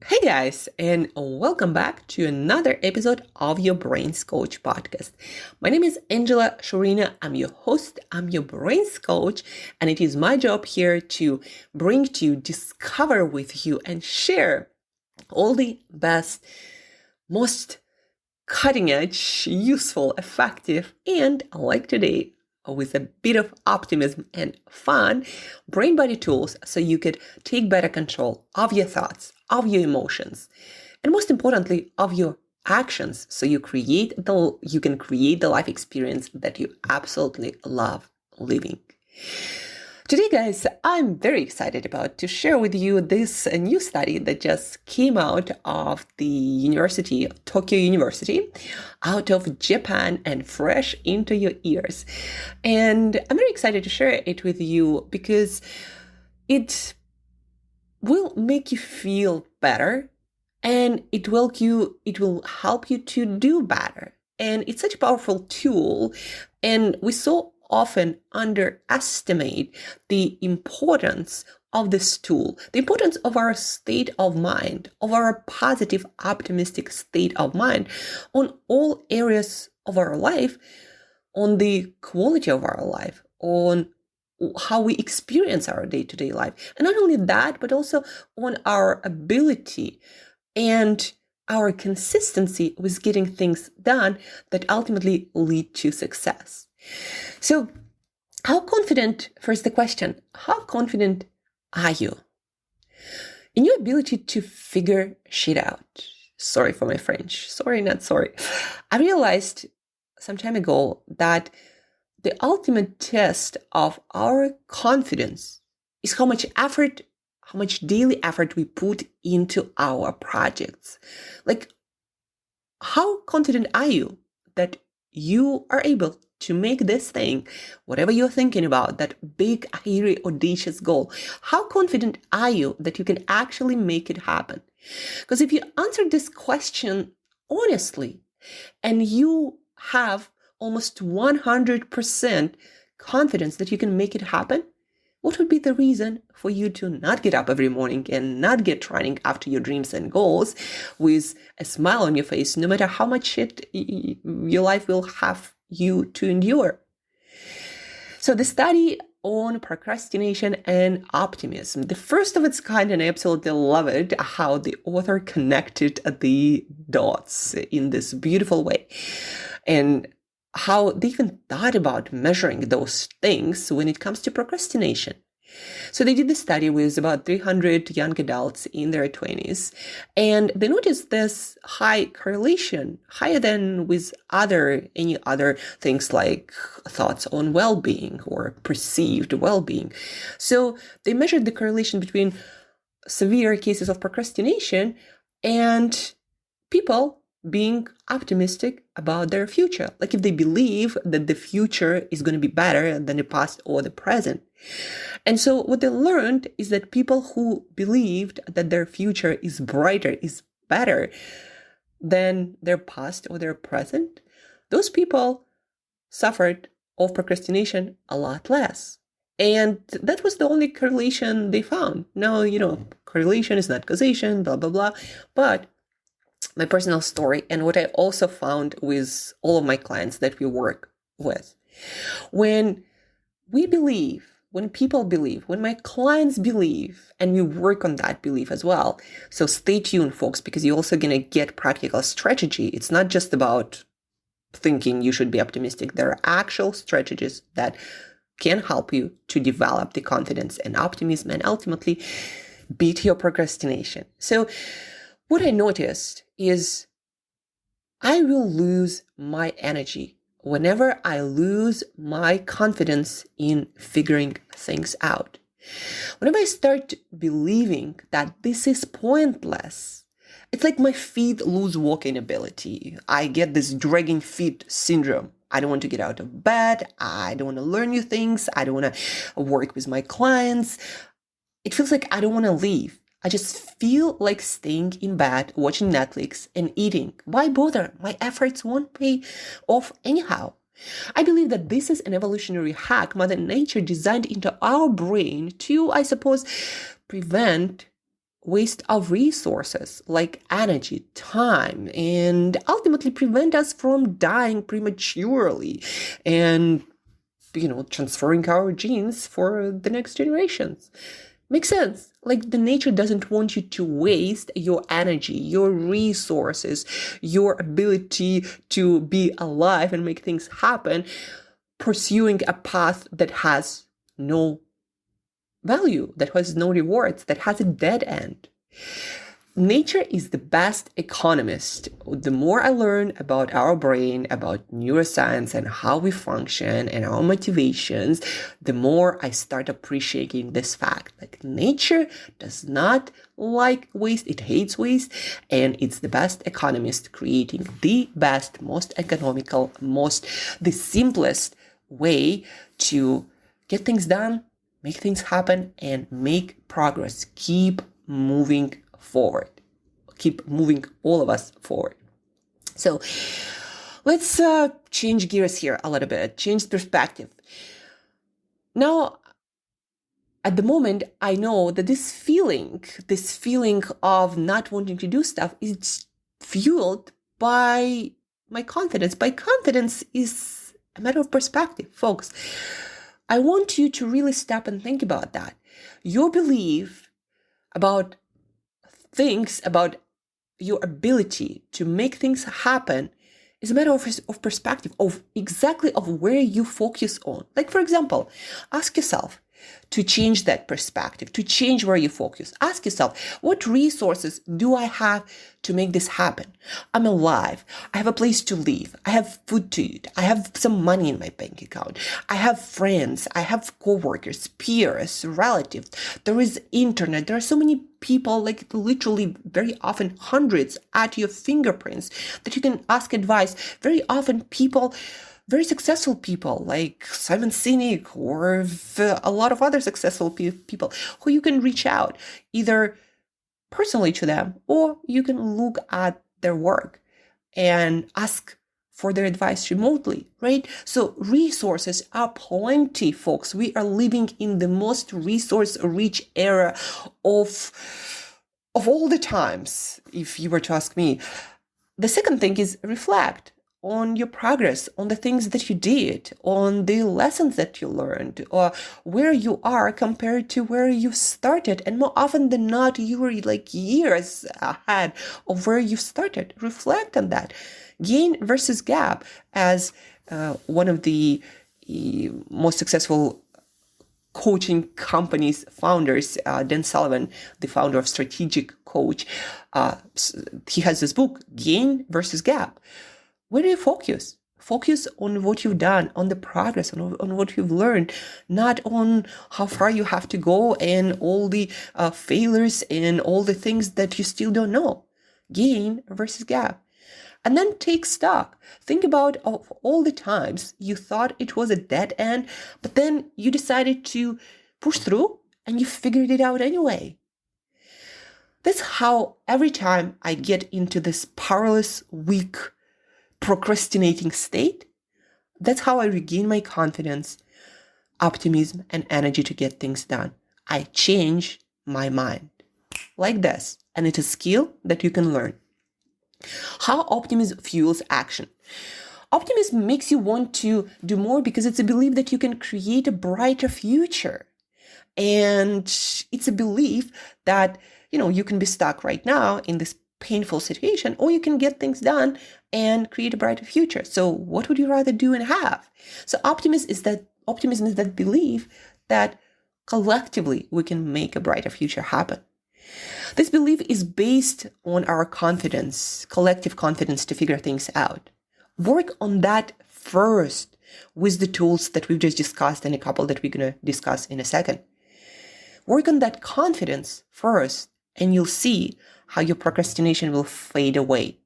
Hey guys, and welcome back to another episode of your Brains Coach podcast. My name is Angela Shurina. I'm your host, I'm your Brains Coach, and it is my job here to bring to you, discover with you, and share all the best, most cutting edge, useful, effective, and like today, with a bit of optimism and fun, brain body tools so you could take better control of your thoughts, of your emotions, and most importantly, of your actions so you can create the life experience that you absolutely love living. Today, guys, I'm very excited about to share with you this new study that just came out of the Tokyo University, out of Japan and fresh into your ears. And I'm very excited to share it with you because it will make you feel better and it will help you to do better. And it's such a powerful tool. And we so often underestimate the importance of this tool, the importance of our state of mind, of our positive, optimistic state of mind on all areas of our life, on the quality of our life, on how we experience our day-to-day life. And not only that, but also on our ability and our consistency with getting things done that ultimately lead to success. So first the question, how confident are you in your ability to figure shit out? Sorry for my French. Sorry, not sorry. I realized some time ago that the ultimate test of our confidence is how much daily effort we put into our projects. Like, how confident are you that you are able to make this thing, whatever you're thinking about, that big, hairy, audacious goal? How confident are you that you can actually make it happen? Because if you answer this question honestly, and you have almost 100% confidence that you can make it happen, what would be the reason for you to not get up every morning and not get running after your dreams and goals with a smile on your face, no matter how much shit your life will have you to endure? So the study on procrastination and optimism, the first of its kind, and I absolutely love it, how the author connected the dots in this beautiful way. And how they even thought about measuring those things when it comes to procrastination. So they did this study with about 300 young adults in their 20s, and they noticed this high correlation, higher than with any other things like thoughts on well-being or perceived well-being. So they measured the correlation between severe cases of procrastination and people being optimistic about their future. Like if they believe that the future is going to be better than the past or the present. And so what they learned is that people who believed that their future is brighter, is better than their past or their present, those people suffered of procrastination a lot less. And that was the only correlation they found. Now, correlation is not causation, blah, blah, blah. But my personal story, and what I also found with all of my clients that we work with, when people believe, when my clients believe, and we work on that belief as well. So stay tuned, folks, because you're also going to get practical strategy. It's not just about thinking you should be optimistic. There are actual strategies that can help you to develop the confidence and optimism and ultimately beat your procrastination. So what I noticed is I will lose my energy whenever I lose my confidence in figuring things out. Whenever I start believing that this is pointless, it's like my feet lose walking ability. I get this dragging feet syndrome. I don't want to get out of bed. I don't want to learn new things. I don't want to work with my clients. It feels like I don't want to leave. I just feel like staying in bed, watching Netflix and eating. Why bother? My efforts won't pay off anyhow. I believe that this is an evolutionary hack Mother Nature designed into our brain to, I suppose, prevent waste of resources like energy, time, and ultimately prevent us from dying prematurely and, transferring our genes for the next generations. Makes sense. Like the nature doesn't want you to waste your energy, your resources, your ability to be alive and make things happen, pursuing a path that has no value, that has no rewards, that has a dead end. Nature is the best economist. The more I learn about our brain, about neuroscience and how we function and our motivations, the more I start appreciating this fact. Like nature does not like waste, it hates waste, and it's the best economist creating the best, most economical, the simplest way to get things done, make things happen, and make progress. Keep moving forward. Keep moving all of us forward. So let's change gears here a little bit, change perspective. Now, at the moment, I know that this feeling of not wanting to do stuff is fueled by my confidence. By confidence is a matter of perspective, folks. I want you to really stop and think about that. Your belief about things, about your ability to make things happen is a matter of perspective, of where you focus on. Like, for example, ask yourself to change that perspective, to change where you focus. Ask yourself, what resources do I have to make this happen? I'm alive. I have a place to live. I have food to eat. I have some money in my bank account. I have friends. I have coworkers, peers, relatives. There is internet. There are so many people, like literally very often hundreds at your fingerprints that you can ask advice. Very often people, very successful people like Simon Sinek or a lot of other successful people who you can reach out either personally to them, or you can look at their work and ask for their advice remotely, right? So resources are plenty, folks. We are living in the most resource-rich era of all the times, if you were to ask me. The second thing is reflect on your progress, on the things that you did, on the lessons that you learned, or where you are compared to where you started. And more often than not, you were like years ahead of where you started. Reflect on that. Gain versus gap, as one of the most successful coaching companies founders, Dan Sullivan, the founder of Strategic Coach, he has this book, Gain versus Gap. Where do you focus? Focus on what you've done, on the progress, on what you've learned, not on how far you have to go and all the failures and all the things that you still don't know. Gain versus gap. And then take stock. Think about all the times you thought it was a dead end, but then you decided to push through and you figured it out anyway. That's how every time I get into this powerless, weak, procrastinating state, that's how I regain my confidence, optimism, and energy to get things done. I change my mind like this, and it's a skill that you can learn. How optimism fuels action. Optimism makes you want to do more because it's a belief that you can create a brighter future. And it's a belief that, you can be stuck right now in this painful situation, or you can get things done and create a brighter future. So what would you rather do and have? So optimism is that belief that collectively we can make a brighter future happen. This belief is based on our confidence, collective confidence to figure things out. Work on that first with the tools that we've just discussed and a couple that we're going to discuss in a second. Work on that confidence first, and you'll see how your procrastination will fade away.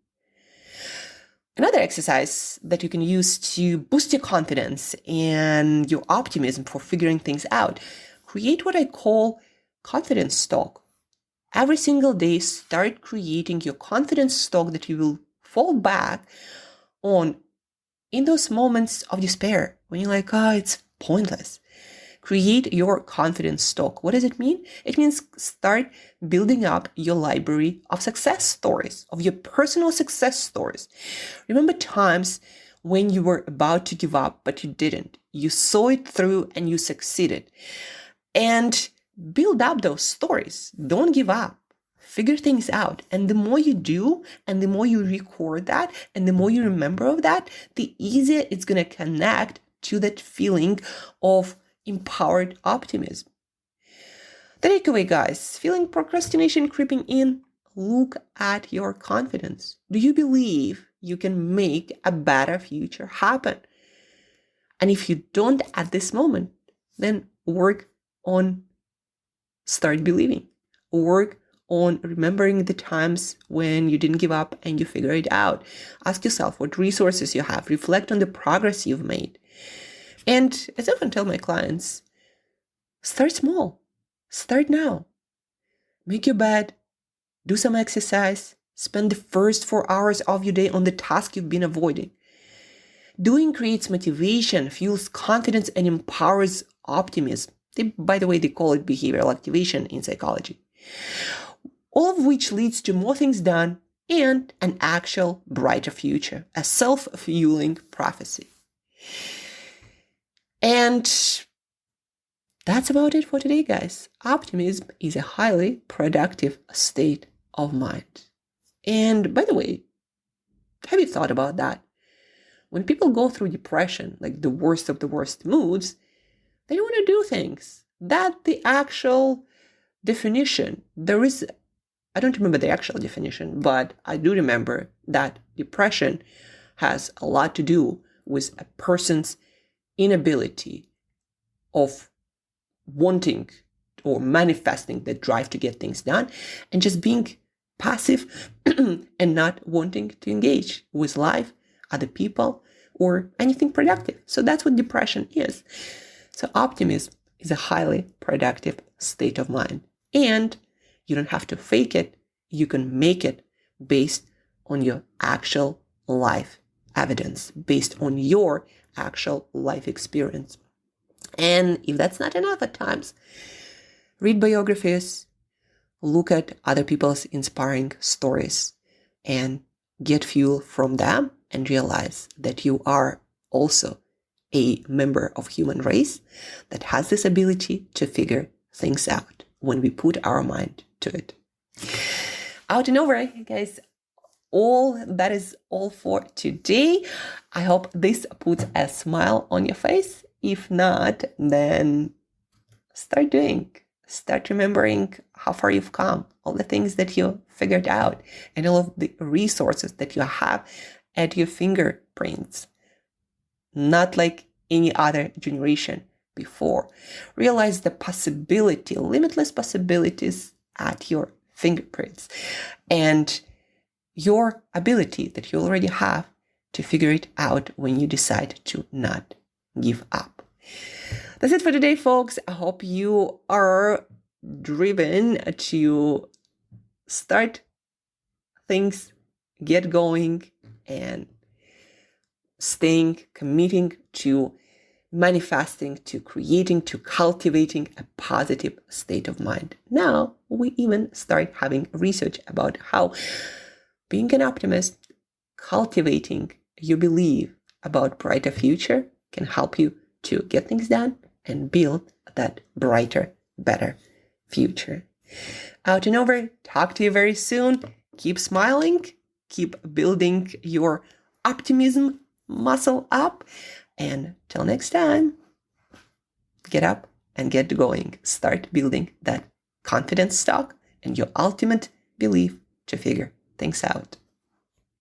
Another exercise that you can use to boost your confidence and your optimism for figuring things out, create what I call confidence stock. Every single day, start creating your confidence stock that you will fall back on in those moments of despair when you're like, it's pointless. Create your confidence stock. What does it mean? It means start building up your library of success stories, of your personal success stories. Remember times when you were about to give up, but you didn't. You saw it through and you succeeded. And build up those stories. Don't give up. Figure things out. And the more you do, and the more you record that, and the more you remember of that, the easier it's going to connect to that feeling of empowered optimism. The takeaway, guys, feeling procrastination creeping in, look at your confidence. Do you believe you can make a better future happen? And if you don't at this moment, then work on start believing. Work on remembering the times when you didn't give up and you figure it out. Ask yourself what resources you have. Reflect on the progress you've made. And as I often tell my clients, start small. Start now. Make your bed. Do some exercise. Spend the first 4 hours of your day on the task you've been avoiding. Doing creates motivation, fuels confidence, and empowers optimism. By the way, they call it behavioral activation in psychology. All of which leads to more things done and an actual brighter future, a self-fueling prophecy. And that's about it for today, guys. Optimism is a highly productive state of mind. And by the way, have you thought about that? When people go through depression, like the worst of the worst moods, they don't want to do things. That's the actual definition. I don't remember the actual definition, but I do remember that depression has a lot to do with a person's inability of wanting or manifesting the drive to get things done and just being passive and not wanting to engage with life, other people, or anything productive. So that's what depression is. So optimism is a highly productive state of mind. And you don't have to fake it. You can make it based on your actual life evidence, based on your actual life experience. And if that's not enough at times, read biographies, look at other people's inspiring stories, and get fuel from them and realize that you are also a member of human race that has this ability to figure things out when we put our mind to it. Out and over, guys. That is all for today. I hope this puts a smile on your face. If not, then start doing. Start remembering how far you've come, all the things that you figured out, and all of the resources that you have at your fingerprints. Not like any other generation before. Realize the possibility, limitless possibilities at your fingerprints, and your ability that you already have to figure it out when you decide to not give up. That's it for today, folks. I hope you are driven to start things, get going, and committing to manifesting, to creating, to cultivating a positive state of mind. Now, we even start having research about how being an optimist, cultivating your belief about brighter future can help you to get things done and build that brighter, better future. Out and over. Talk to you very soon. Keep smiling. Keep building your optimism muscle up. And till next time, get up and get going. Start building that confidence stock and your ultimate belief to figure things out.